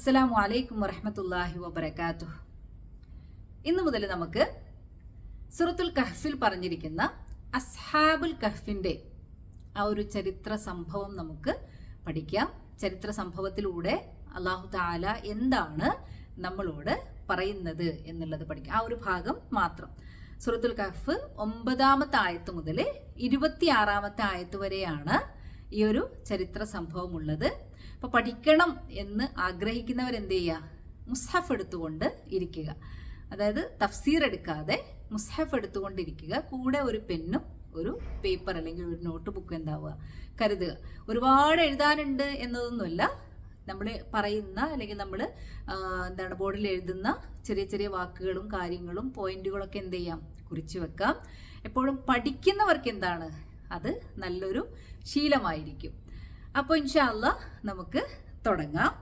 അസ്സലാമു അലൈക്കും വറഹ്മത്തുള്ളാഹി വബറകാതുഹു. ഇന്നു മുതൽ നമുക്ക് സൂറത്തുൽ കഹ്ഫിൽ പറഞ്ഞിരിക്കുന്ന അസ്ഹാബുൽ കഹ്ഫിന്റെ ആ ഒരു ചരിത്ര സംഭവം നമുക്ക് പഠിക്കാം. ചരിത്ര സംഭവത്തിലൂടെ അല്ലാഹു തആല എന്താണ് നമ്മളോട് പറയുന്നത് എന്നുള്ളത് പഠിക്കാം. ആ ഒരു ഭാഗം മാത്രം. സൂറത്തുൽ കഹ്ഫ് 9-ാമത്തെ ആയത്ത് മുതൽ 26-ാമത്തെ ആയത്ത് വരെയാണ് ഈ ഒരു ചരിത്ര സംഭവം ഉള്ളത്. അപ്പോൾ പഠിക്കണം എന്ന് ആഗ്രഹിക്കുന്നവർ എന്ത് ചെയ്യുക? മുസ്ഹഫ് എടുത്തുകൊണ്ട് ഇരിക്കുക. അതായത് തഫ്സീർ എടുക്കാതെ മുസ്ഹഫ് എടുത്തുകൊണ്ടിരിക്കുക. കൂടെ ഒരു പെന്നും ഒരു പേപ്പർ അല്ലെങ്കിൽ ഒരു നോട്ട് ബുക്ക് എന്താവുക കരുതുക. ഒരുപാട് എഴുതാനുണ്ട് എന്നതൊന്നുമല്ല. നമ്മൾ പറയുന്ന അല്ലെങ്കിൽ നമ്മൾ ബോർഡിൽ എഴുതുന്ന ചെറിയ ചെറിയ വാക്കുകളും കാര്യങ്ങളും പോയിന്റുകളൊക്കെ എന്ത് ചെയ്യാം? കുറിച്ച് വെക്കാം. എപ്പോഴും പഠിക്കുന്നവർക്ക് എന്താണ് അത് നല്ലൊരു ശീലമായിരിക്കും. അപ്പോൾ ഇൻഷാ അല്ലാഹ് നമുക്ക് തുടങ്ങാം.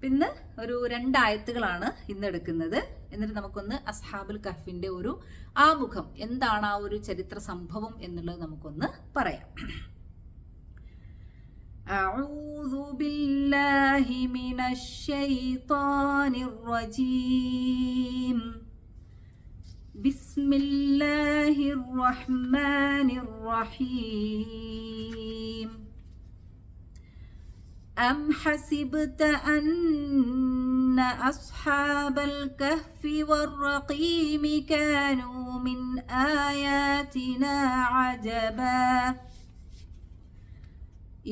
ഇന്ന് ഒരു 2 ആയത്തുകളാണ് ഇന്ന് എടുക്കുന്നത്. എന്നിട്ട് നമുക്കൊന്ന് അസ്ഹാബുൽ കഹ്ഫിന്റെ ഒരു ആമുഖം, എന്താണ് ആ ഒരു ചരിത്ര സംഭവം എന്നുള്ളത് നമുക്കൊന്ന് പറയാം. അഊദു ബില്ലാഹി മിനശ് ശൈത്വാനിർ റജീം. ബിസ്മില്ലാഹിർ റഹ്മാനിർ റഹീം. أم حسبت أن أصحاب الكهف والرقيم كانوا من آياتنا عجبا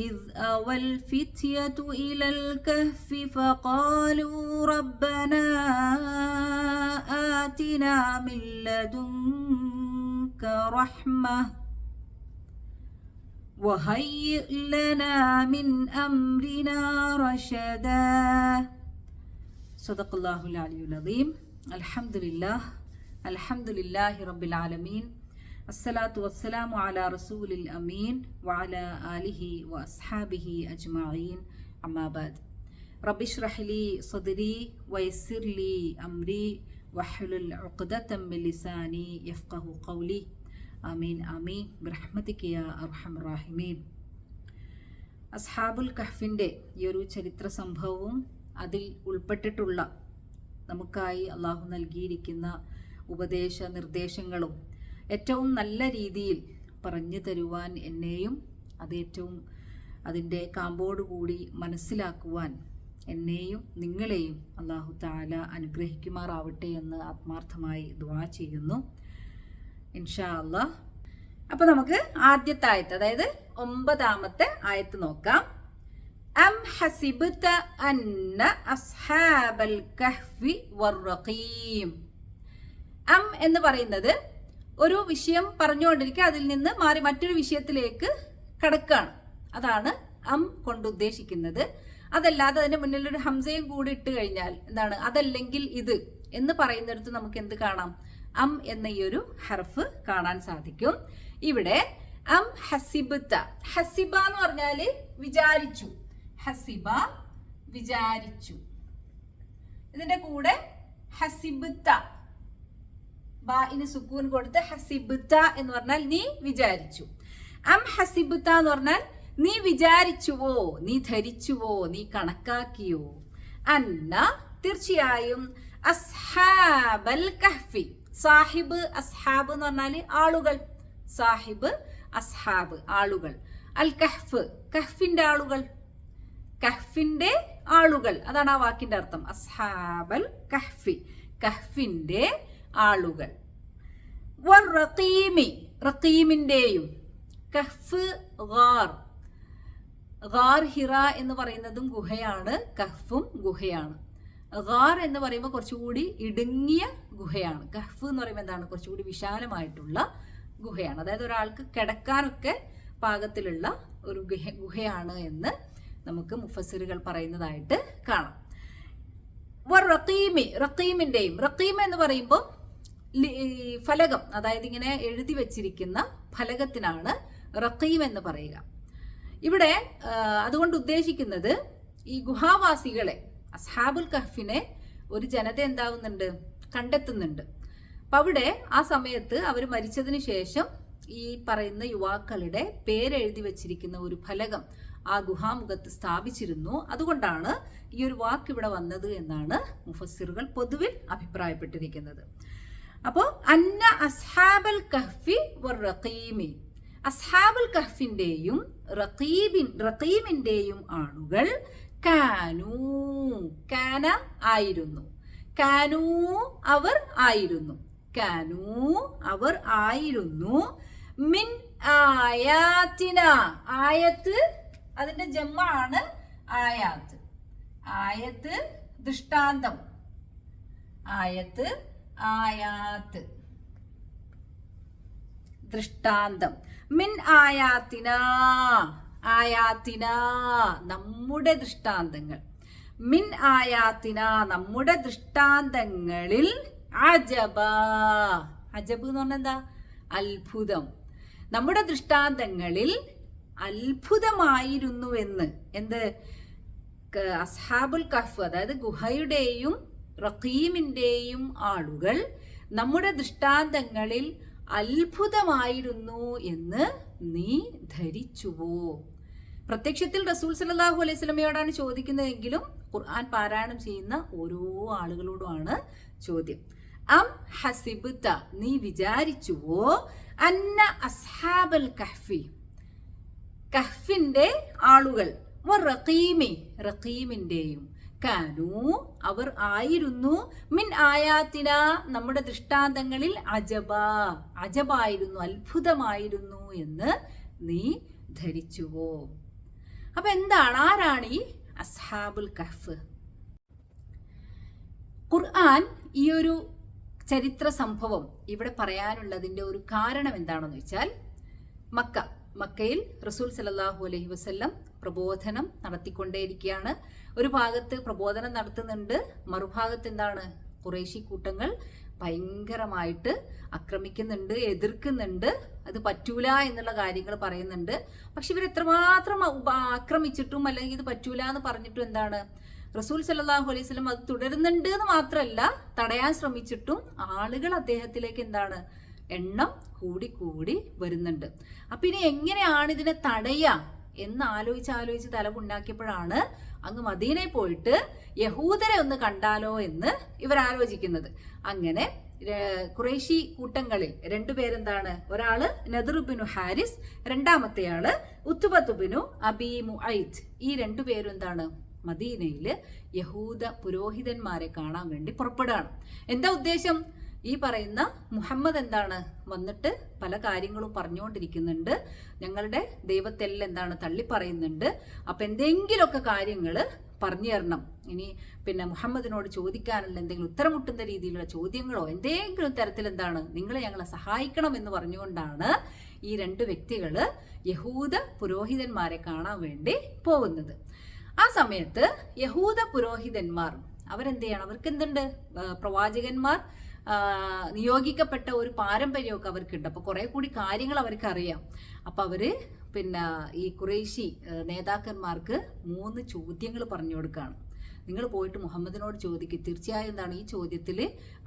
إذ أوى الفتية إلى الكهف فقالوا ربنا آتنا من لدنك رحمة وهيئ لنا من أمرنا رشدا. صدق الله العلي العظيم. الحمد لله رب العالمين. الصلاة والسلام على رسول الأمين وعلى آله وأصحابه أجمعين. أما بعد. رب اشرح لي صدري ويسر لي أمري واحلل عقدة من لساني يفقه قولي. ആമീൻ ആമീൻ ബിറഹ്മതിക യാ അർഹമർ റഹീമീൻ. അസ്ഹാബുൽ കഹ്ഫിന്റെ ഈ ഒരു ചരിത്ര സംഭവവും അതിൽ ഉൾപ്പെട്ടിട്ടുള്ള നമുക്കായി അള്ളാഹു നൽകിയിരിക്കുന്ന ഉപദേശ നിർദ്ദേശങ്ങളും ഏറ്റവും നല്ല രീതിയിൽ പറഞ്ഞു തരുവാൻ എന്നെയും അത് ഏറ്റവും അതിൻ്റെ കാമ്പോടുകൂടി മനസ്സിലാക്കുവാൻ എന്നെയും നിങ്ങളെയും അള്ളാഹു തആല അനുഗ്രഹിക്കുമാറാവട്ടെ എന്ന് ആത്മാർത്ഥമായി ദുആ ചെയ്യുന്നു ഇൻഷാ അല്ലാഹ്. അപ്പൊ നമുക്ക് ആദ്യത്തെ ആയത്ത്, അതായത് 9-ാമത്തെ ആയത്ത് നോക്കാം. അം ഹസിബ്ത അന്ന അസ്ഹാബൽ കഹ്ഫി വറഖീം. അം എന്ന് പറയുന്നത് ഒരു വിഷയം പറഞ്ഞുകൊണ്ടിരിക്കുക, അതിൽ നിന്ന് മാറി മറ്റൊരു വിഷയത്തിലേക്ക് കടക്കുകയാണ്. അതാണ് അം കൊണ്ട് ഉദ്ദേശിക്കുന്നത്. അതല്ലാതെ അതിന്റെ മുന്നിൽ ഒരു ഹംസയും കൂടി ഇട്ട് കഴിഞ്ഞാൽ എന്താണ്? അതല്ലെങ്കിൽ ഇത് എന്ന് പറയുന്നിടത്ത് നമുക്ക് എന്ത് കാണാം? അം എന്ന ഈ ഒരു ഹർഫ് കാണാൻ സാധിക്കും. ഇവിടെ അം ഹസിബ്ത, ഹസിബ എന്ന് പറഞ്ഞാല് വിചാരിച്ചു, ഹസിബ വിചാരിച്ചു. ഇതിന്റെ കൂടെ ഹസിബ്ത, ബാഇന് സുക്കൂൻ കൊടുത്ത് ഹസിബ്ത എന്ന് പറഞ്ഞാൽ നീ വിചാരിച്ചു. അം ഹസിബ്ത എന്ന് പറഞ്ഞാൽ നീ വിചാരിച്ചുവോ, നീ ധരിച്ചുവോ, നീ കണക്കാക്കിയോ. അന്ന തീർച്ചയായും അസ്ഹാബൽ കഹ്ഫി, സാഹിബ് അസ്ഹാബ് എന്ന് പറഞ്ഞാല് ആളുകൾ, സാഹിബ് അസ്ഹാബ് ആളുകൾ, അൽ കഹ്ഫ് കഹ്ഫിന്റെ ആളുകൾ, കഹ്ഫിന്റെ ആളുകൾ, അതാണ് ആ വാക്കിന്റെ അർത്ഥം. അസ്ഹാബൽ കഹ്ഫി കഹ്ഫിന്റെ ആളുകൾ. വറഖീമി റഖീമിന്റെയും. കഹ്ഫ് ഗാർ, ഗാർ ഹിറ എന്ന് പറയുന്നതും ഗുഹയാണ്, കഹ്ഫും ഗുഹയാണ്. ഗാർ എന്ന് പറയുമ്പോൾ കുറച്ചുകൂടി ഇടുങ്ങിയ ഗുഹയാണ്. കഹ്ഫ് എന്ന് പറയുമ്പോൾ എന്താണ്? കുറച്ചുകൂടി വിശാലമായിട്ടുള്ള ഗുഹയാണ്. അതായത് ഒരാൾക്ക് കിടക്കാനൊക്കെ പാകത്തിലുള്ള ഒരു ഗുഹയാണ് എന്ന് നമുക്ക് മുഫസ്സിറുകൾ പറയുന്നതായിട്ട് കാണാം. റഖീമി റഖീമിന്റെയും. റഖീം എന്ന് പറയുമ്പോൾ ഫലകം, അതായത് ഇങ്ങനെ എഴുതി വെച്ചിരിക്കുന്ന ഫലകത്തിനാണ് റഖീം എന്ന് പറയുക. ഇവിടെ അതുകൊണ്ട് ഉദ്ദേശിക്കുന്നത് ഈ ഗുഹാവാസികളെ, അസ്ഹാബുൽ കഹ്ഫിനെ ഒരു ജനത എന്താവുന്നുണ്ട്? കണ്ടെത്തുന്നുണ്ട്. അപ്പൊ അവിടെ ആ സമയത്ത് അവർ മരിച്ചതിന് ശേഷം ഈ പറയുന്ന യുവാക്കളുടെ പേരെഴുതി വെച്ചിരിക്കുന്ന ഒരു ഫലകം ആ ഗുഹാമുഖത്ത് സ്ഥാപിച്ചിരുന്നു. അതുകൊണ്ടാണ് ഈ ഒരു വാക്ക് ഇവിടെ വന്നത് എന്നാണ് മുഫസ്സിറുകൾ പൊതുവിൽ അഭിപ്രായപ്പെട്ടിരിക്കുന്നത്. അപ്പോൾ അന്ന അസ്ഹാബൽ കഹ്ഫി വറഖീമി, അസ്ഹാബുൽ കഹ്ഫിന്റെയും റഖീമിന്റെയും ആളുകൾ കാനൂ, കാന ആയിരുന്നു, കാനൂ അവർ ആയിരുന്നു, കാനൂ അവർ ആയിരുന്നു, മിൻ ആയാത്തിന, ആയത്ത് അതിന്റെ ജമ്മാണ് ആയാത്ത്, ആയത്ത് ദൃഷ്ടാന്തം, ആയത്ത് ആയാത്ത് ദൃഷ്ടാന്തം, മിൻ ആയാത്തിന, ആയാത്തിന നമ്മുടെ ദൃഷ്ടാന്തങ്ങൾ, മിൻ ആയാത്തിന നമ്മുടെ ദൃഷ്ടാന്തങ്ങളിൽ, അജബ, അജബ് എന്ന് പറഞ്ഞാൽ എന്താ, അത്ഭുതം, നമ്മുടെ ദൃഷ്ടാന്തങ്ങളിൽ അത്ഭുതമായിരുന്നുവെന്ന്. എന്ത്, അസ്ഹാബുൽ കഹ്ഫ് അതായത് ഗുഹയുടെയും റഖീമിന്റെയും ആളുകൾ നമ്മുടെ ദൃഷ്ടാന്തങ്ങളിൽ അത്ഭുതമായിരുന്നു എന്ന് നീ ധരിച്ചുവോ? പ്രത്യക്ഷത്തിൽ റസൂൽ സല്ലല്ലാഹു അലൈഹി വസല്ലമയോടാണ് ചോദിക്കുന്നതെങ്കിലും ഖുർആൻ പാരായണം ചെയ്യുന്ന ഓരോ ആളുകളോടുമാണ് ചോദ്യം. അം ഹസിബ്ത, നീ വിചാരിച്ചുവോ, അന്ന അസ്ഹാബൽ കഹ്ഫി, കഹ്ഫിന്റെ ആളുകൾ, റഖീമി റഖീമിന്റെയും, കാനൂ അവർ ആയിരുന്നു, മിൻ ആയാത്തിന നമ്മുടെ ദൃഷ്ടാന്തങ്ങളിൽ, അജബ അജബായിരുന്നു, അത്ഭുതമായിരുന്നു എന്ന് നീ ധരിച്ചുവോ? അപ്പൊ എന്താണ്, ആരാണ് ഈ അസ്ഹാബുൽ കഹ്ഫ്? ഖുർആൻ ഈ ഒരു ചരിത്ര സംഭവം ഇവിടെ പറയാനുള്ളതിന്റെ ഒരു കാരണം എന്താണെന്ന് വെച്ചാൽ, മക്കയിൽ റസൂൽ സല്ലല്ലാഹു അലൈഹി വസല്ലം പ്രബോധനം നടത്തിക്കൊണ്ടേയിരിക്കുകയാണ്. ഒരു ഭാഗത്ത് പ്രബോധനം നടത്തുന്നുണ്ട്, മറുഭാഗത്ത് എന്താണ്, ഖുറൈശി കൂട്ടങ്ങൾ ഭയങ്കരമായിട്ട് ആക്രമിക്കുന്നുണ്ട്, എതിർക്കുന്നുണ്ട്, അത് പറ്റൂല എന്നുള്ള കാര്യങ്ങൾ പറയുന്നുണ്ട്. പക്ഷെ ഇവർ എത്രമാത്രം ആക്രമിച്ചിട്ടും അല്ലെങ്കിൽ ഇത് പറ്റൂല എന്ന് പറഞ്ഞിട്ടും എന്താണ്, റസൂൽ സല്ലല്ലാഹു അലൈഹി വസല്ലം അത് തുടരുന്നുണ്ട് എന്ന് മാത്രമല്ല, തടയാൻ ശ്രമിച്ചിട്ടും ആളുകൾ അദ്ദേഹത്തിലേക്ക് എന്താണ്, എണ്ണം കൂടി വരുന്നുണ്ട്. അപ്പൊ ഇനി എങ്ങനെയാണ് ഇതിനെ തടയുക എന്ന് ആലോചിച്ച് തലമുണ്ടാക്കിയപ്പോഴാണ് അങ്ങ് മദീനയിൽ പോയിട്ട് യഹൂദരെ ഒന്ന് കണ്ടാലോ എന്ന് ഇവർ ആലോചിക്കുന്നത്. അങ്ങനെ ഖുറൈശി കൂട്ടങ്ങളിൽ രണ്ടുപേരെന്താണ്, ഒരാള് നദറുബിനു ഹാരിസ്, രണ്ടാമത്തെയാള് ഉത്ബത്തുബിനു അബീ മുഅയ്ത്. ഈ രണ്ടുപേരും എന്താണ്, മദീനയില് യഹൂദ പുരോഹിതന്മാരെ കാണാൻ വേണ്ടി പുറപ്പെടുകയാണ്. എന്താ ഉദ്ദേശം? ഈ പറയുന്ന മുഹമ്മദ് എന്താണ് വന്നിട്ട് പല കാര്യങ്ങളും പറഞ്ഞുകൊണ്ടിരിക്കുന്നുണ്ട്, ഞങ്ങളുടെ ദൈവത്തെല്ലാം എന്താണ് തള്ളി പറയുന്നുണ്ട്. അപ്പൊ എന്തെങ്കിലുമൊക്കെ കാര്യങ്ങൾ പറഞ്ഞു തരണം, ഇനി പിന്നെ മുഹമ്മദിനോട് ചോദിക്കാനുള്ള എന്തെങ്കിലും ഉത്തരം മുട്ടുന്ന രീതിയിലുള്ള ചോദ്യങ്ങളോ എന്തെങ്കിലും തരത്തിൽ എന്താണ് ഞങ്ങളെ സഹായിക്കണം എന്ന് പറഞ്ഞുകൊണ്ടാണ് ഈ രണ്ട് വ്യക്തികള് യഹൂദ പുരോഹിതന്മാരെ കാണാൻ വേണ്ടി പോകുന്നത്. ആ സമയത്ത് യഹൂദ പുരോഹിതന്മാർ അവരെന്ത് ചെയ്യണം, അവർക്ക് എന്തുണ്ട്, പ്രവാചകന്മാർ നിയോഗിക്കപ്പെട്ട ഒരു പാരമ്പര്യമൊക്കെ അവർക്കുണ്ട്. അപ്പൊ കുറെ കൂടി കാര്യങ്ങൾ അവർക്ക് അറിയാം. അപ്പൊ അവര് പിന്നെ ഈ ഖുറൈശി നേതാക്കന്മാർക്ക് 3 ചോദ്യങ്ങൾ പറഞ്ഞു കൊടുക്കുകയാണ്. നിങ്ങൾ പോയിട്ട് മുഹമ്മദിനോട് ചോദിക്കും, തീർച്ചയായും എന്താണ് ഈ ചോദ്യത്തിൽ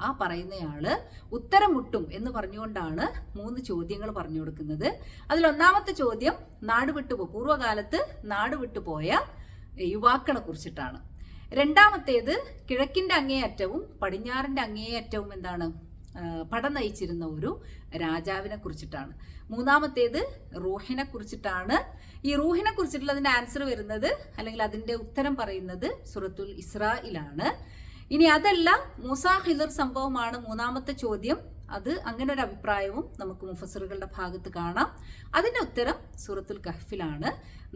ആ പറയുന്നയാള് ഉത്തരം മുട്ടും എന്ന് പറഞ്ഞുകൊണ്ടാണ് 3 ചോദ്യങ്ങൾ പറഞ്ഞു കൊടുക്കുന്നത്. അതിൽ ഒന്നാമത്തെ ചോദ്യം പൂർവ്വകാലത്ത് നാട് വിട്ടുപോയ യുവാക്കളെ കുറിച്ചിട്ടാണ്. രണ്ടാമത്തേത് കിഴക്കിന്റെ അങ്ങേയറ്റവും പടിഞ്ഞാറിന്റെ അങ്ങേയറ്റവും എന്താണ് പട നയിച്ചിരുന്ന ഒരു രാജാവിനെ കുറിച്ചിട്ടാണ്. മൂന്നാമത്തേത് റൂഹിനെ കുറിച്ചിട്ടാണ്. ഈ റൂഹിനെ കുറിച്ചിട്ടുള്ളതിന്റെ ആൻസർ വരുന്നത് അല്ലെങ്കിൽ അതിന്റെ ഉത്തരം പറയുന്നത് സൂറത്തുൽ ഇസ്രായിലാണ്. ഇനി അതല്ല, മൂസാ ഖിദർ സംഭവമാണ് മൂന്നാമത്തെ ചോദ്യം. അത് അങ്ങനെ ഒരു അഭിപ്രായവും നമുക്ക് മുഫസ്സിറുകളുടെ ഭാഗത്ത് കാണാം. അതിന്റെ ഉത്തരം സൂറത്തുൽ കഹ്ഫിലാണ്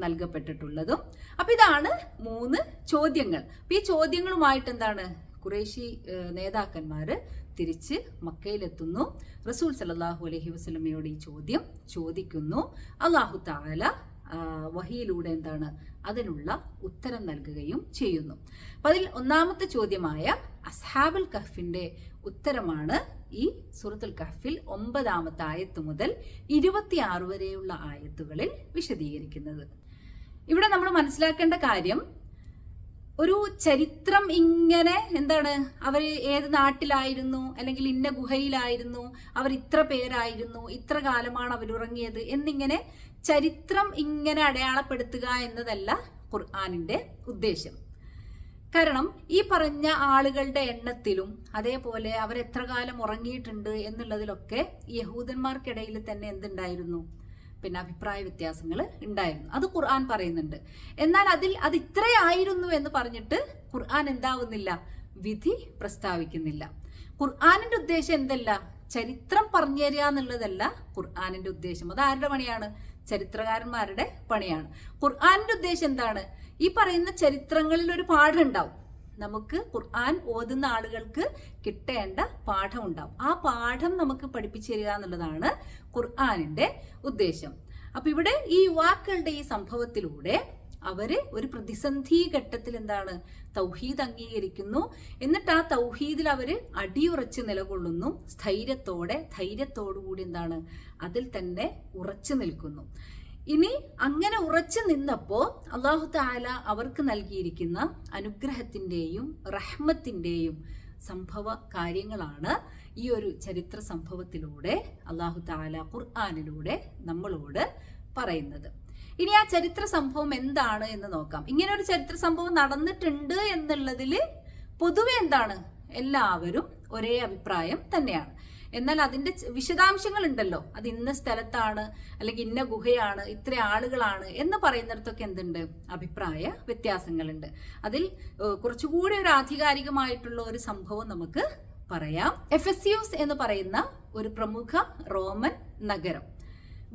നൽകപ്പെട്ടിട്ടുള്ളതും. അപ്പൊ ഇതാണ് 3 ചോദ്യങ്ങൾ. ഈ ചോദ്യങ്ങളുമായിട്ട് എന്താണ് ഖുറൈശി നേതാക്കന്മാര് തിരിച്ച് മക്കയിലെത്തുന്നു. റസൂൽ സല്ലല്ലാഹു അലൈഹി വസല്ലമയോട് ഈ ചോദ്യം ചോദിക്കുന്നു. അല്ലാഹു തആല വഹിയിലൂടെ എന്താണ് അതിനുള്ള ഉത്തരം നൽകുകയും ചെയ്യുന്നു. അപ്പൊ അതിൽ ഒന്നാമത്തെ ചോദ്യമായ അസ്ഹാബുൽ കഹ്ഫിന്റെ ഉത്തരമാണ് ഈ സൂറത്തുൽ കഹ്ഫിൽ 9-ാമത്തെ ആയത്ത് മുതൽ 26 വരെയുള്ള ആയത്തുകളിൽ വിശദീകരിക്കുന്നത്. ഇവിടെ നമ്മൾ മനസ്സിലാക്കേണ്ട കാര്യം, ഒരു ചരിത്രം ഇങ്ങനെ എന്താണ്, അവർ ഏത് നാട്ടിലായിരുന്നു, അല്ലെങ്കിൽ ഇന്ന ഗുഹയിലായിരുന്നു, അവർ ഇത്ര പേരായിരുന്നു, ഇത്ര കാലമാണ് അവർ ഉറങ്ങിയത് എന്നിങ്ങനെ ചരിത്രം ഇങ്ങനെ അടയാളപ്പെടുത്തുക എന്നതല്ല ഖുർആനിന്റെ ഉദ്ദേശം. കാരണം ഈ പറഞ്ഞ ആളുകളുടെ എണ്ണത്തിലും അതേപോലെ അവർ എത്ര കാലം ഉറങ്ങിയിട്ടുണ്ട് എന്നുള്ളതിലൊക്കെ യഹൂദന്മാർക്കിടയിൽ തന്നെ എന്തുണ്ടായിരുന്നു, പിന്നെ അഭിപ്രായ വ്യത്യാസങ്ങൾ ഉണ്ടായിരുന്നു. അത് ഖുർആൻ പറയുന്നുണ്ട്. എന്നാൽ അത് ഇത്രയായിരുന്നു എന്ന് പറഞ്ഞിട്ട് ഖുർആൻ എന്താവുന്നില്ല, വിധി പ്രസ്താവിക്കുന്നില്ല. ഖുർആനിന്റെ ഉദ്ദേശം എന്തല്ല, ചരിത്രം പറഞ്ഞു തരിക എന്നുള്ളതല്ല ഖുർആനിന്റെ ഉദ്ദേശം. അത് ആരുടെ പണിയാണ്? ചരിത്രകാരന്മാരുടെ പണിയാണ്. ഖുർആനിന്റെ ഉദ്ദേശം എന്താണ്? ഈ പറയുന്ന ചരിത്രങ്ങളിൽ ഒരു പാഠം ഉണ്ടാവും. നമുക്ക് ഖുർആൻ ഓതുന്ന ആളുകൾക്ക് കിട്ടേണ്ട പാഠം ഉണ്ടാവും. ആ പാഠം നമുക്ക് പഠിപ്പിച്ചു തരിക എന്നുള്ളതാണ് ഖുർആനിന്റെ ഉദ്ദേശം. അപ്പൊ ഇവിടെ ഈ യുവാക്കളുടെ ഈ സംഭവത്തിലൂടെ അവര് ഒരു പ്രതിസന്ധി ഘട്ടത്തിൽ എന്താണ്, തൗഹീദ് അംഗീകരിക്കുന്നു. എന്നിട്ട് ആ തൗഹീദിൽ അവര് അടിയുറച്ച് നിലകൊള്ളുന്നു. ധൈര്യത്തോടുകൂടി എന്താണ്, അതിൽ തന്നെ ഉറച്ചു നിൽക്കുന്നു. ഇനി അങ്ങനെ ഉറച്ചു നിന്നപ്പോ അല്ലാഹു തആല അവർക്ക് നൽകിയിരിക്കുന്ന അനുഗ്രഹത്തിന്റെയും റഹ്മത്തിന്റെയും സംഭവ കാര്യങ്ങളാണ് ഈ ഒരു ചരിത്ര സംഭവത്തിലൂടെ അല്ലാഹു തആല ഖുർആനിലൂടെ നമ്മളോട് പറയുന്നത്. ഇനി ആ ചരിത്ര സംഭവം എന്താണ് എന്ന് നോക്കാം. ഇങ്ങനെ ഒരു ചരിത്ര സംഭവം നടന്നിട്ടുണ്ട് എന്നുള്ളതിൽ പൊതുവെ എന്താണ്, എല്ലാവരും ഒരേ അഭിപ്രായം തന്നെയാണ്. എന്നാൽ അതിന്റെ വിശദാംശങ്ങൾ ഉണ്ടല്ലോ, അത് ഇന്ന സ്ഥലത്താണ്, അല്ലെങ്കിൽ ഇന്ന ഗുഹയാണ്, ഇത്ര ആളുകളാണ് എന്ന് പറയുന്നിടത്തൊക്കെ എന്തുണ്ട്, അഭിപ്രായ വ്യത്യാസങ്ങളുണ്ട്. അതിൽ കുറച്ചുകൂടി ഒരു ആധികാരികമായിട്ടുള്ള ഒരു സംഭവം നമുക്ക് പറയാം. എഫെസ്യൂസ് എന്ന് പറയുന്ന ഒരു പ്രമുഖ റോമൻ നഗരം,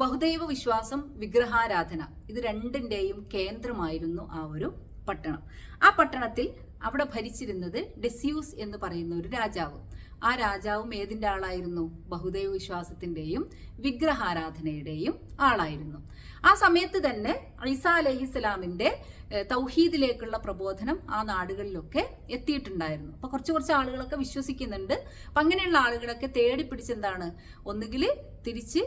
ബഹുദൈവ വിശ്വാസം, വിഗ്രഹാരാധന, ഇത് രണ്ടിന്റെയും കേന്ദ്രമായിരുന്നു ആ ഒരു പട്ടണം. ആ പട്ടണത്തിൽ അവിടെ ഭരിച്ചിരുന്നത് ഡെസ്യൂസ് എന്ന് പറയുന്ന ഒരു രാജാവ്. ആ രാജാവും ഏതിന്റെ ആളായിരുന്നു? ബഹുദൈവ വിശ്വാസത്തിന്റെയും വിഗ്രഹാരാധനയുടെയും ആളായിരുന്നു. ആ സമയത്ത് തന്നെ ഈസാ അലൈഹിസ്സലാമിന്റെ തൗഹീദിലേക്കുള്ള പ്രബോധനം ആ നാടുകളിലൊക്കെ എത്തിയിട്ടുണ്ടായിരുന്നു. അപ്പൊ കുറച്ച് ആളുകളൊക്കെ വിശ്വസിക്കുന്നുണ്ട്. അപ്പൊ അങ്ങനെയുള്ള ആളുകളൊക്കെ തേടി പിടിച്ചെന്താണ്, ഒന്നുകിൽ തിരിച്ച്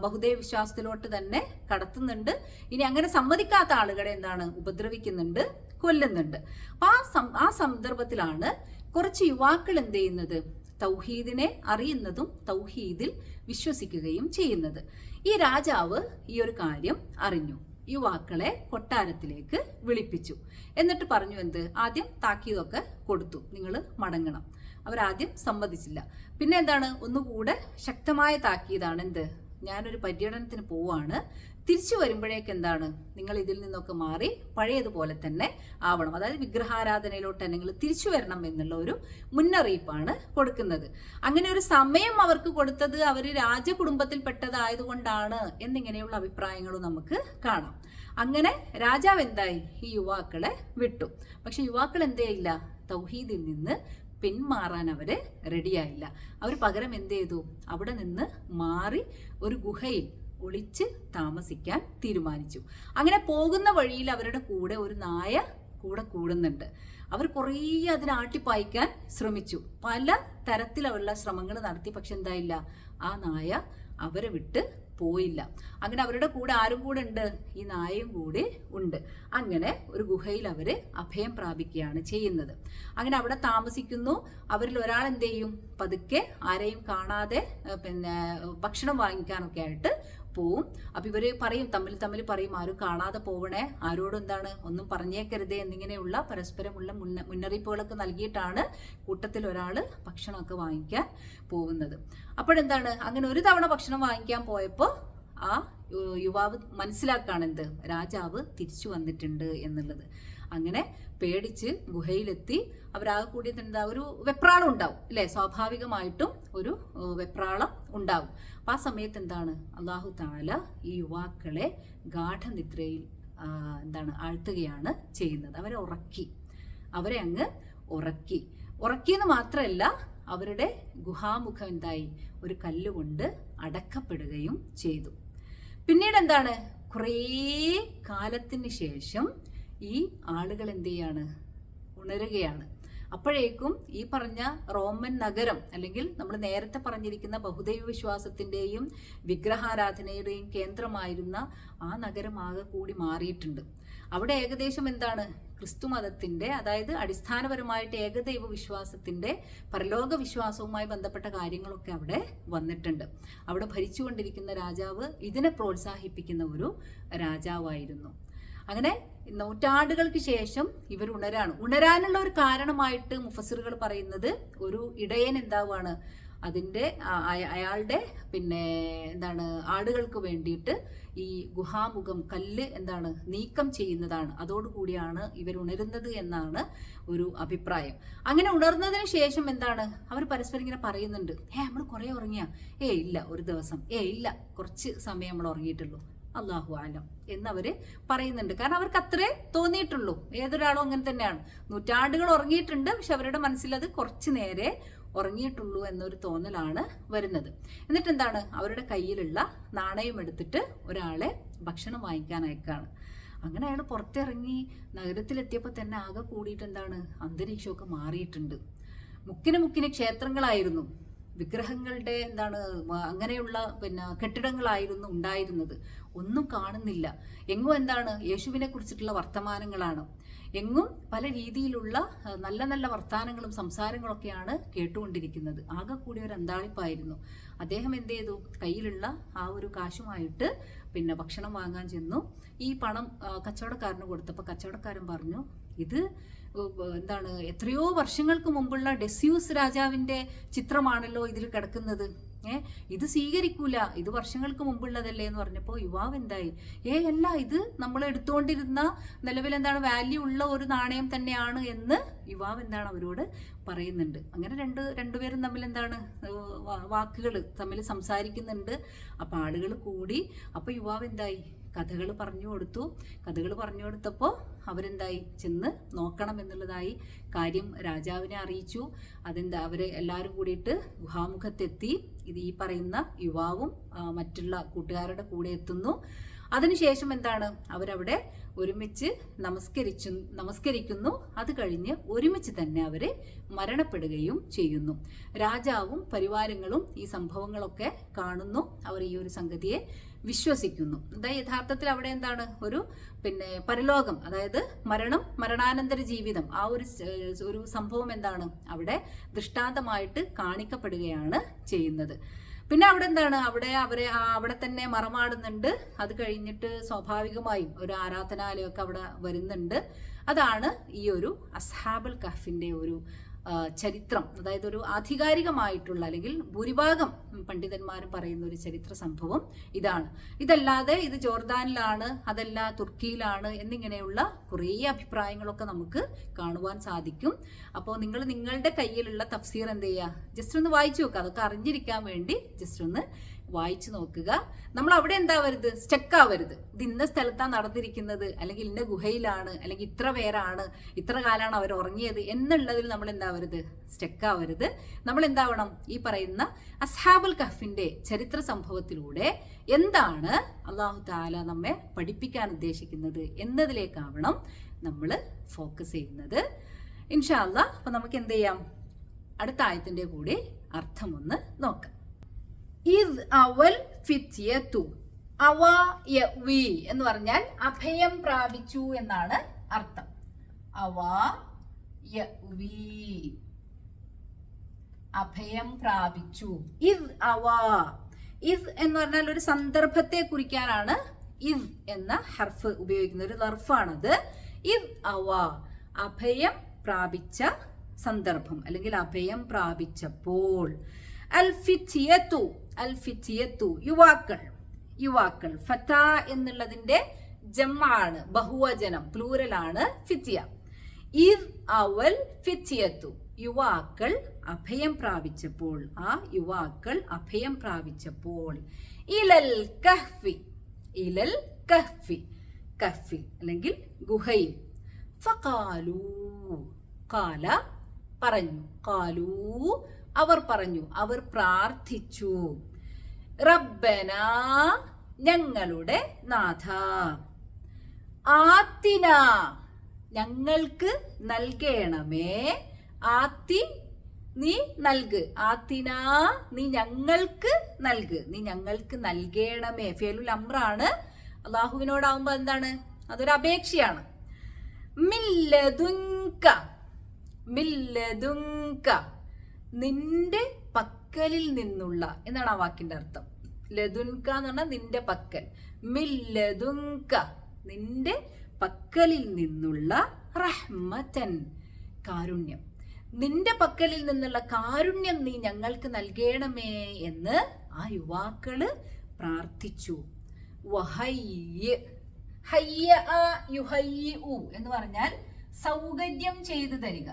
ബഹുദൈവ വിശ്വാസത്തിലോട്ട് തന്നെ കടത്തുന്നുണ്ട്. ഇനി അങ്ങനെ സമ്മതിക്കാത്ത ആളുകളെ എന്താണ്, ഉപദ്രവിക്കുന്നുണ്ട്, കൊല്ലുന്നുണ്ട്. അപ്പൊ ആ സന്ദർഭത്തിലാണ് കുറച്ച് യുവാക്കൾ എന്ത് ചെയ്യുന്നത്, തൗഹീദിനെ അറിയുന്നതും തൗഹീദിൽ വിശ്വസിക്കുകയും ചെയ്യുന്നത്. ഈ രാജാവ് ഈ ഒരു കാര്യം അറിഞ്ഞു. യുവാക്കളെ കൊട്ടാരത്തിലേക്ക് വിളിപ്പിച്ചു. എന്നിട്ട് പറഞ്ഞു എന്ത്, ആദ്യം താക്കീതൊക്കെ കൊടുത്തു, നിങ്ങൾ മടങ്ങണം. അവരാദ്യം സമ്മതിച്ചില്ല. പിന്നെ എന്താണ്, ഒന്നുകൂടെ ശക്തമായ താക്കീതാണ്. എന്ത്, ഞാനൊരു പര്യടനത്തിന് പോവാണ്, തിരിച്ചു വരുമ്പോഴേക്ക് എന്താണ്, നിങ്ങൾ ഇതിൽ നിന്നൊക്കെ മാറി പഴയതുപോലെ തന്നെ ആവണം. അതായത് വിഗ്രഹാരാധനയിലോട്ട് നിങ്ങൾ തിരിച്ചു വരണം എന്നുള്ള ഒരു മുന്നറിയിപ്പാണ് കൊടുക്കുന്നത്. അങ്ങനെ ഒരു സമയം അവർക്ക് കൊടുത്തത് അവർ രാജകുടുംബത്തിൽപ്പെട്ടതായതുകൊണ്ടാണ് എന്നിങ്ങനെയുള്ള അഭിപ്രായങ്ങളും നമുക്ക് കാണാം. അങ്ങനെ രാജാവ് എന്തായി, ഈ യുവാക്കളെ വിട്ടു. പക്ഷെ യുവാക്കൾ എന്തേയില്ല, തൗഹീദിൽ നിന്ന് പിന്മാറാൻ അവര് റെഡിയായില്ല. അവർ പകരം എന്ത് ചെയ്തു, അവിടെ നിന്ന് മാറി ഒരു ഗുഹയിൽ ഒളിച്ച് താമസിക്കാൻ തീരുമാനിച്ചു. അങ്ങനെ പോകുന്ന വഴിയിൽ അവരുടെ കൂടെ ഒരു നായ കൂടെ കൂടുന്നുണ്ട്. അവർ കുറേ അതിനെ ആട്ടിപ്പായിക്കാൻ ശ്രമിച്ചു. പല തരത്തിലുള്ള ശ്രമങ്ങൾ നടത്തി. പക്ഷെ എന്തായില്ല, ആ നായ അവരെ വിട്ട് പോയില്ല. അങ്ങനെ അവരുടെ കൂടെ ആരും കൂടെ ഉണ്ട്, ഈ നായയും കൂടി ഉണ്ട്. അങ്ങനെ ഒരു ഗുഹയിൽ അവര് അഭയം പ്രാപിക്കുകയാണ് ചെയ്യുന്നത്. അങ്ങനെ അവിടെ താമസിക്കുന്നു. അവരിൽ ഒരാൾ എന്ത് ചെയ്യും, പതുക്കെ ആരെയും കാണാതെ പിന്നെ ഭക്ഷണം വാങ്ങിക്കാനൊക്കെ ആയിട്ട് പോവും. അപ്പൊ ഇവര് പറയും, തമ്മിൽ പറയും, ആരും കാണാതെ പോവണേ, ആരോടും എന്താണ് ഒന്നും പറഞ്ഞേക്കരുതേ എന്നിങ്ങനെയുള്ള പരസ്പരമുള്ള മുന്നറിയിപ്പുകളൊക്കെ നൽകിയിട്ടാണ് കൂട്ടത്തിൽ ഒരാള് ഭക്ഷണമൊക്കെ വാങ്ങിക്കാൻ പോകുന്നത്. അപ്പോഴെന്താണ്, അങ്ങനെ ഒരു തവണ ഭക്ഷണം വാങ്ങിക്കാൻ പോയപ്പോ ആ യുവാവ് മനസ്സിലാക്കാണ് എന്ത്, രാജാവ് തിരിച്ചു വന്നിട്ടുണ്ട് എന്നുള്ളത്. അങ്ങനെ പേടിച്ച് ഗുഹയിലെത്തി. അവരാകെ കൂടിയിട്ട് എന്താ, ഒരു വെപ്രാളം ഉണ്ടാവും അല്ലെ, സ്വാഭാവികമായിട്ടും ഒരു വെപ്രാളം ഉണ്ടാവും. അപ്പൊ ആ സമയത്ത് എന്താണ്, അല്ലാഹു തആല ഈ യുവാക്കളെ ഗാഠനിദ്രയിൽ എന്താണ് ആഴ്ത്തുകയാണ് ചെയ്യുന്നത്. അവരെ അങ്ങ് ഉറക്കിയെന്ന് മാത്രമല്ല, അവരുടെ ഗുഹാമുഖം എന്തായി, ഒരു കല്ലുകൊണ്ട് അടക്കപ്പെടുകയും ചെയ്തു. പിന്നീട് എന്താണ്, കുറേ കാലത്തിന് ശേഷം ഈ ആളുകൾ എന്ത് ചെയ്യാണ്, ഉണരുകയാണ്. അപ്പോഴേക്കും ഈ പറഞ്ഞ റോമൻ നഗരം, അല്ലെങ്കിൽ നമ്മൾ നേരത്തെ പറഞ്ഞിരിക്കുന്ന ബഹുദൈവ വിശ്വാസത്തിന്റെയും വിഗ്രഹാരാധനയുടെയും കേന്ദ്രമായിരുന്ന ആ നഗരം ആകെ കൂടി മാറിയിട്ടുണ്ട്. അവിടെ ഏകദേശം എന്താണ്, ക്രിസ്തു മതത്തിന്റെ, അതായത് അടിസ്ഥാനപരമായിട്ട് ഏകദൈവ വിശ്വാസത്തിന്റെ പരലോക വിശ്വാസവുമായി ബന്ധപ്പെട്ട കാര്യങ്ങളൊക്കെ അവിടെ വന്നിട്ടുണ്ട്. അവിടെ ഭരിച്ചുകൊണ്ടിരിക്കുന്ന രാജാവ് ഇതിനെ പ്രോത്സാഹിപ്പിക്കുന്ന ഒരു രാജാവായിരുന്നു. അങ്ങനെ നൂറ്റാണ്ടുകൾക്ക് ശേഷം ഇവർ ഉണരാനുള്ള ഒരു കാരണമായിട്ട് മുഫസ്സിറുകൾ പറയുന്നത്, ഒരു ഇടയൻ എന്താവാണ്, അയാളുടെ ആടുകൾക്ക് വേണ്ടിയിട്ട് ഈ ഗുഹാമുഖം കല്ല് നീക്കം ചെയ്യുന്നതാണ്. അതോടുകൂടിയാണ് ഇവർ ഉണരുന്നത് എന്നാണ് ഒരു അഭിപ്രായം. അങ്ങനെ ഉണർന്നതിന് ശേഷം അവർ പരസ്പരം ഇങ്ങനെ പറയുന്നുണ്ട്, നമ്മൾ കുറെ ഉറങ്ങിയ, ഇല്ല ഒരു ദിവസം, ഇല്ല കുറച്ച് സമയം നമ്മൾ ഉറങ്ങിയിട്ടുള്ളൂ, അല്ലാഹു ആലം എന്നവര് പറയുന്നുണ്ട്. കാരണം അവർക്ക് അത്രേ തോന്നിയിട്ടുള്ളൂ. ഏതൊരാളും അങ്ങനെ തന്നെയാണ്. നൂറ്റാണ്ടുകൾ ഉറങ്ങിയിട്ടുണ്ട്, പക്ഷെ അവരുടെ മനസ്സിൽ അത് കുറച്ചു നേരെ ഉറങ്ങിയിട്ടുള്ളൂ എന്നൊരു തോന്നലാണ് വരുന്നത്. എന്നിട്ട് അവരുടെ കയ്യിലുള്ള നാണയം എടുത്തിട്ട് ഒരാളെ ഭക്ഷണം വാങ്ങിക്കാൻ അയക്കാണ്. അങ്ങനെ അയാൾ പുറത്തിറങ്ങി നഗരത്തിലെത്തിയപ്പോൾ തന്നെ ആകെ കൂടിയിട്ട് അന്തരീക്ഷമൊക്കെ മാറിയിട്ടുണ്ട്. മുക്കിന് ക്ഷേത്രങ്ങളായിരുന്നു, വിഗ്രഹങ്ങളുടെ അങ്ങനെയുള്ള കെട്ടിടങ്ങളായിരുന്നു ഉണ്ടായിരുന്നത്. ഒന്നും കാണുന്നില്ല. എങ്ങും യേശുവിനെ കുറിച്ചിട്ടുള്ള വർത്തമാനങ്ങളാണ്. എങ്ങും പല രീതിയിലുള്ള നല്ല നല്ല വർത്താനങ്ങളും സംസാരങ്ങളൊക്കെയാണ് കേട്ടുകൊണ്ടിരിക്കുന്നത്. ആകെ കൂടി ഒരു അന്താളിപ്പായിരുന്നു. അദ്ദേഹം എന്ത് ചെയ്തു, കയ്യിലുള്ള ആ ഒരു കാശുമായിട്ട് ഭക്ഷണം വാങ്ങാൻ ചെന്നു. ഈ പണം കച്ചവടക്കാരന് കൊടുത്തപ്പോൾ കച്ചവടക്കാരൻ പറഞ്ഞു, ഇത് എത്രയോ വർഷങ്ങൾക്ക് മുമ്പുള്ള ഡെസ്യൂസ് രാജാവിന്റെ ചിത്രമാണല്ലോ ഇതിൽ കിടക്കുന്നത്, ഇത് സ്വീകരിക്കൂല, ഇത് വർഷങ്ങൾക്ക് മുമ്പുള്ളതല്ലേ എന്ന് പറഞ്ഞപ്പോൾ യുവാവ് എന്തായി, അല്ല, ഇത് നമ്മൾ എടുത്തുകൊണ്ടിരുന്ന നിലവിൽ വാല്യൂ ഉള്ള ഒരു നാണയം തന്നെയാണ് എന്ന് യുവാവ് അവരോട് പറയുന്നുണ്ട്. അങ്ങനെ രണ്ടുപേരും തമ്മിൽ വാക്കുകൾ തമ്മിൽ സംസാരിക്കുന്നുണ്ട്. അപ്പൊ ആളുകൾ കൂടി. അപ്പൊ യുവാവ് എന്തായി, കഥകൾ പറഞ്ഞു കൊടുത്തപ്പോൾ അവരെന്തായി, ചെന്ന് നോക്കണം എന്നുള്ളതായി കാര്യം രാജാവിനെ അറിയിച്ചു. അവര് എല്ലാവരും കൂടിയിട്ട് ഗുഹാമുഖത്തെത്തി. ഇത് ഈ പറയുന്ന യുവാവും മറ്റുള്ള കൂട്ടുകാരുടെ കൂടെ എത്തുന്നു. അതിനുശേഷം അവരവിടെ ഒരുമിച്ച് നമസ്കരിക്കുന്നു. അത് കഴിഞ്ഞ് ഒരുമിച്ച് തന്നെ അവര് മരണപ്പെടുകയും ചെയ്യുന്നു. രാജാവും പരിവാരങ്ങളും ഈ സംഭവങ്ങളൊക്കെ കാണുന്നു. അവർ ഈ ഒരു സംഗതിയെ വിശ്വസിക്കുന്നു. അതായത് യഥാർത്ഥത്തിൽ അവിടെ ഒരു പരലോകം, അതായത് മരണാനന്തര ജീവിതം, ആ ഒരു സംഭവം അവിടെ ദൃഷ്ടാന്തമായിട്ട് കാണിക്കപ്പെടുകയാണ് ചെയ്യുന്നത്. പിന്നെ അവിടെ അവിടെ തന്നെ മറമാടുന്നുണ്ട്. അത് കഴിഞ്ഞിട്ട് സ്വാഭാവികമായും ഒരു ആരാധനാലയമൊക്കെ അവിടെ വരുന്നുണ്ട്. അതാണ് ഈ ഒരു അസ്ഹാബുൽ കഹ്ഫിന്റെ ഒരു ചരിത്രം. അതായത് ഒരു ആധികാരികമായിട്ടുള്ള, അല്ലെങ്കിൽ ഭൂരിഭാഗം പണ്ഡിതന്മാരും പറയുന്ന ഒരു ചരിത്ര സംഭവം ഇതാണ്. ഇതല്ലാതെ ഇത് ജോർദാനിലാണ്, അതല്ല തുർക്കിയിലാണ് എന്നിങ്ങനെയുള്ള കുറേ അഭിപ്രായങ്ങളൊക്കെ നമുക്ക് കാണുവാൻ സാധിക്കും. അപ്പോൾ നിങ്ങൾ നിങ്ങളുടെ കയ്യിലുള്ള തഫ്സീർ എന്ത് ചെയ്യുക, ജസ്റ്റ് ഒന്ന് വായിച്ചു നോക്കുക. അതൊക്കെ അറിഞ്ഞിരിക്കാൻ വേണ്ടി ജസ്റ്റ് ഒന്ന് വായിച്ചു നോക്കുക. നമ്മൾ അവിടെ എന്താവരുത്, സ്റ്റക്കാവരുത്. ഇത് ഇന്ന സ്ഥലത്താണ് നടന്നിരിക്കുന്നത്, അല്ലെങ്കിൽ ഇന്ന ഗുഹയിലാണ്, അല്ലെങ്കിൽ ഇത്ര പേരാണ്, ഇത്ര കാലമാണ് അവർ ഉറങ്ങിയത് എന്നുള്ളതിൽ നമ്മൾ എന്താവരുത്, സ്റ്റക്കാവരുത്. നമ്മൾ എന്താവണം, ഈ പറയുന്ന അസ്ഹാബുൽ കഹ്ഫിന്റെ ചരിത്ര സംഭവത്തിലൂടെ എന്താണ് അല്ലാഹു തആല നമ്മെ പഠിപ്പിക്കാൻ ഉദ്ദേശിക്കുന്നത് എന്നതിലേക്കാവണം നമ്മൾ ഫോക്കസ് ചെയ്യുന്നത്. ഇൻഷാ അല്ലാഹ്. അപ്പൊ നമുക്ക് എന്ത് ചെയ്യാം, അടുത്ത ആയത്തിന്റെ കൂടി അർത്ഥം ഒന്ന് നോക്കാം. ഇദ് അവൽ ഫിത്യതു, അവ യവി എന്ന് പറഞ്ഞാൽ അഭയം പ്രാപിച്ചു എന്നാണ് അർത്ഥം. അവ യവി, അഭയം പ്രാപിച്ചു. ഇദ് അവ, ഇദ് എന്ന് പറഞ്ഞാൽ ഒരു സന്ദർഭത്തെ കുറിക്കാനാണ് ഇദ് എന്ന ഹർഫ് ഉപയോഗിക്കുന്നത്. ഒരു ലർഫാണത്. ഇദ് അവ, അഭയം പ്രാപിച്ച സന്ദർഭം, അല്ലെങ്കിൽ അഭയം പ്രാപിച്ചപ്പോൾ. അൽ ഫിത്യതു, അൽ ഫിത്യതു യുവാക്കൾ. ഫത എന്നുള്ളതിന്റെ ജമ്മാണ്, ബഹുവചനം, പ്ലൂറലാണ് ഫിത്യ. ഇദ് അവൽ ഫിത്യതു, യുവാക്കൾ അഭയം പ്രാപിച്ചപ്പോൾ, ആ യുവാക്കൾ അഭയം പ്രാപിച്ചപ്പോൾ. ഇലൽ കഹ്ഫി, ഇലൽ കഹ്ഫി, കഹ്ഫിൽ അല്ലെങ്കിൽ ഗുഹയിൽ. ഫഖാലു, ഖാല പറഞ്ഞു, ഖാലു അവർ പറഞ്ഞു, അവർ പ്രാർത്ഥിച്ചു. റബ്ബന, ഞങ്ങളുടെ നാഥ. ആത്തിന, ഞങ്ങൾക്ക് നൽകണമേ. ആത്തി, നീ നൽക്. ആത്തിന, നീ ഞങ്ങൾക്ക് നൽക്, നീ ഞങ്ങൾക്ക് നൽകണമേ. ഫേലുൽ അമ്രാണ്. അള്ളാഹുവിനോടാവുമ്പോ എന്താണ്, അതൊരു അപേക്ഷയാണ്. മില്ലദുൻക, മില്ലദുൻക, നിന്റെ പക്കലിൽ നിന്നുള്ള എന്നാണ് ആ വാക്കിന്റെ അർത്ഥം. ലദുൻക എന്ന് പറഞ്ഞാൽ നിന്റെ പക്കൽ. മില്ലദുൻക, നിന്റെ പക്കലിൽ നിന്നുള്ള റഹ്മതൻ, കാരുണ്യം. നിന്റെ പക്കലിൽ നിന്നുള്ള കാരുണ്യം നീ ഞങ്ങൾക്ക് നൽകണമേ എന്ന് ആ യുവാക്കള് പ്രാർത്ഥിച്ചു. എന്ന് പറഞ്ഞാൽ സൗകര്യം ചെയ്തു തരിക.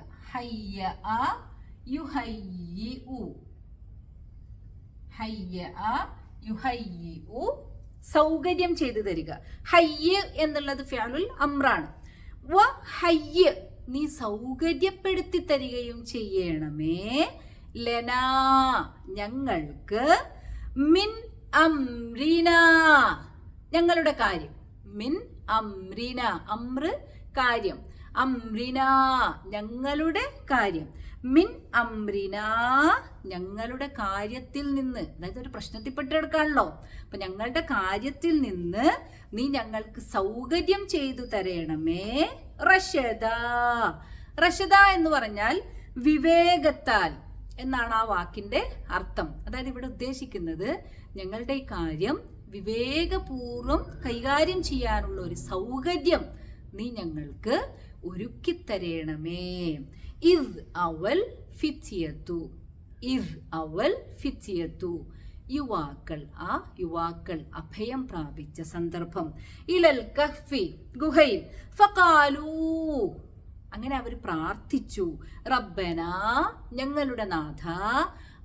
സൗകര്യം ചെയ്തു തരിക. ഹയ്യ് എന്നുള്ളത് ഫിഅലുൽ അംറാണ്. നീ സൗകര്യപ്പെടുത്തി തരികയും ചെയ്യണമേ ലനാ, ഞങ്ങൾക്ക്, മിൻ അംരിന, ഞങ്ങളുടെ കാര്യം. മിൻ അംരിന, അമ്ര കാര്യം, അംരിന ഞങ്ങളുടെ കാര്യം. മിൻ അംരിന ഞങ്ങളുടെ കാര്യത്തിൽ നിന്ന്, അതായത് ഒരു പ്രശ്നത്തിൽപ്പെട്ടെടുക്കാണല്ലോ. അപ്പൊ ഞങ്ങളുടെ കാര്യത്തിൽ നിന്ന് നീ ഞങ്ങൾക്ക് സൗകര്യം ചെയ്തു തരണമേ. റഷദ, റഷദ എന്ന് പറഞ്ഞാൽ വിവേകത്താൽ എന്നാണ് ആ വാക്കിന്റെ അർത്ഥം. അതായത് ഇവിടെ ഉദ്ദേശിക്കുന്നത് ഞങ്ങളുടെ ഈ കാര്യം വിവേകപൂർവം കൈകാര്യം ചെയ്യാനുള്ള ഒരു സൗകര്യം നീ ഞങ്ങൾക്ക് ഒരുക്കിത്തരേണമേ. ഇദ് അവൽ ഫിത്യത്തു, ഇദ് അവൽ ഫിത്യത്തു യുവാക്കൾ, ആ യുവാക്കൾ അഭയം പ്രാപിച്ച സന്ദർഭം. ഇലൽ കഹ്ഫി ഗുഹയിൽ, ഫഖാലൂ അങ്ങനെ അവർ പ്രാർത്ഥിച്ചു. റബ്ബന ഞങ്ങളുടെ നാഥ,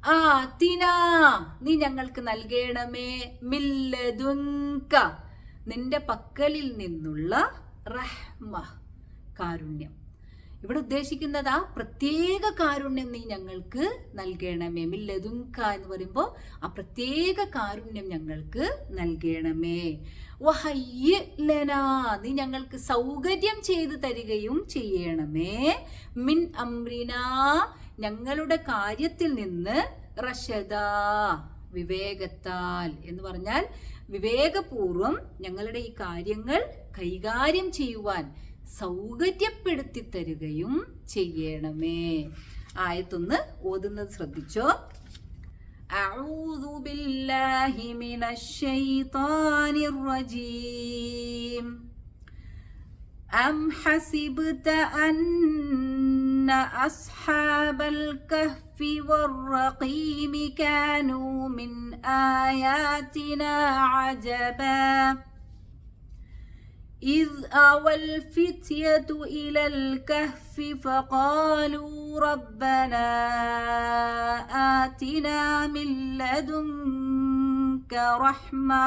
ആതിന നീ ഞങ്ങൾക്ക് നൽകണമേ, മില്ലദുൻക നിന്റെ പക്കലിൽ നിന്നുള്ള റഹ്മ കാരുണ്യം. ഇവിടെ ഉദ്ദേശിക്കുന്നത് ആ പ്രത്യേക കാരുണ്യം നീ ഞങ്ങൾക്ക് നൽകണമേ. മില്ലദുൻക എന്ന് പറയുമ്പോൾ ആ പ്രത്യേക കാരുണ്യം ഞങ്ങൾക്ക് നൽകണമേ. വഹയ്യ ലനാ നീ ഞങ്ങൾക്ക് സൗകര്യം ചെയ്തു തരികയും ചെയ്യണമേ. മിൻ അംറിന ഞങ്ങളുടെ കാര്യത്തിൽ നിന്ന്, റഷദ വിവേകത്താൽ എന്ന് പറഞ്ഞാൽ വിവേകപൂർവം ഞങ്ങളുടെ ഈ കാര്യങ്ങൾ കൈകാര്യം ചെയ്യുവാൻ സൗകര്യപ്പെടുത്തി തരികയും ചെയ്യണമേ. ആയത്തൊന്ന് ഓതുന്നത് ശ്രദ്ധിച്ചോ. അഊദു ബില്ലാഹി മിനശ് ശൈത്വാനിർ റജീം. അം ഹസിബ്ത അന്ന അസ്ഹാബൽ കഹ്ഫി വർ-റഖീം കാനൂ മിൻ ആയാതിനാ അജബാ إذ أوى الفتية إلى الكهف فقالوا ربنا آتنا من لدنك رحمة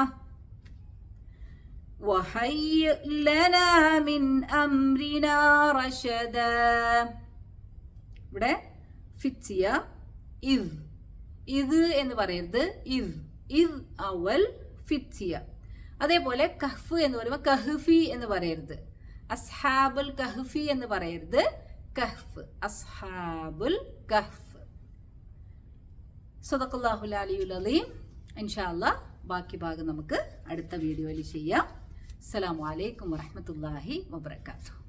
وهيئ لنا من أمرنا رشدا. ഇവിടെ ഫിത്യ ഇത് എന്ന് പറയരുത്, ഇദ് അവൽ ഫിത്യ. അതേപോലെ കഹ്ഫ് എന്ന് പറയുമ്പോൾ കഹ്ഫി എന്ന് പറയരുത്. അസ്ഹാബുൽ കഹ്ഫി എന്ന് പറയരുത്, കഹ്ഫ്, അസ്ഹാബുൽ കഹ്ഫ്. സദഖല്ലാഹുൽ അലിയുൽ അലീം. ഇൻഷാ അല്ലാഹ് ബാക്കി ഭാഗം നമുക്ക് അടുത്ത വീഡിയോയിൽ ചെയ്യാം. അസ്സലാമു അലൈക്കും വറഹ്മത്തുള്ളാഹി വബറകാതുഹു.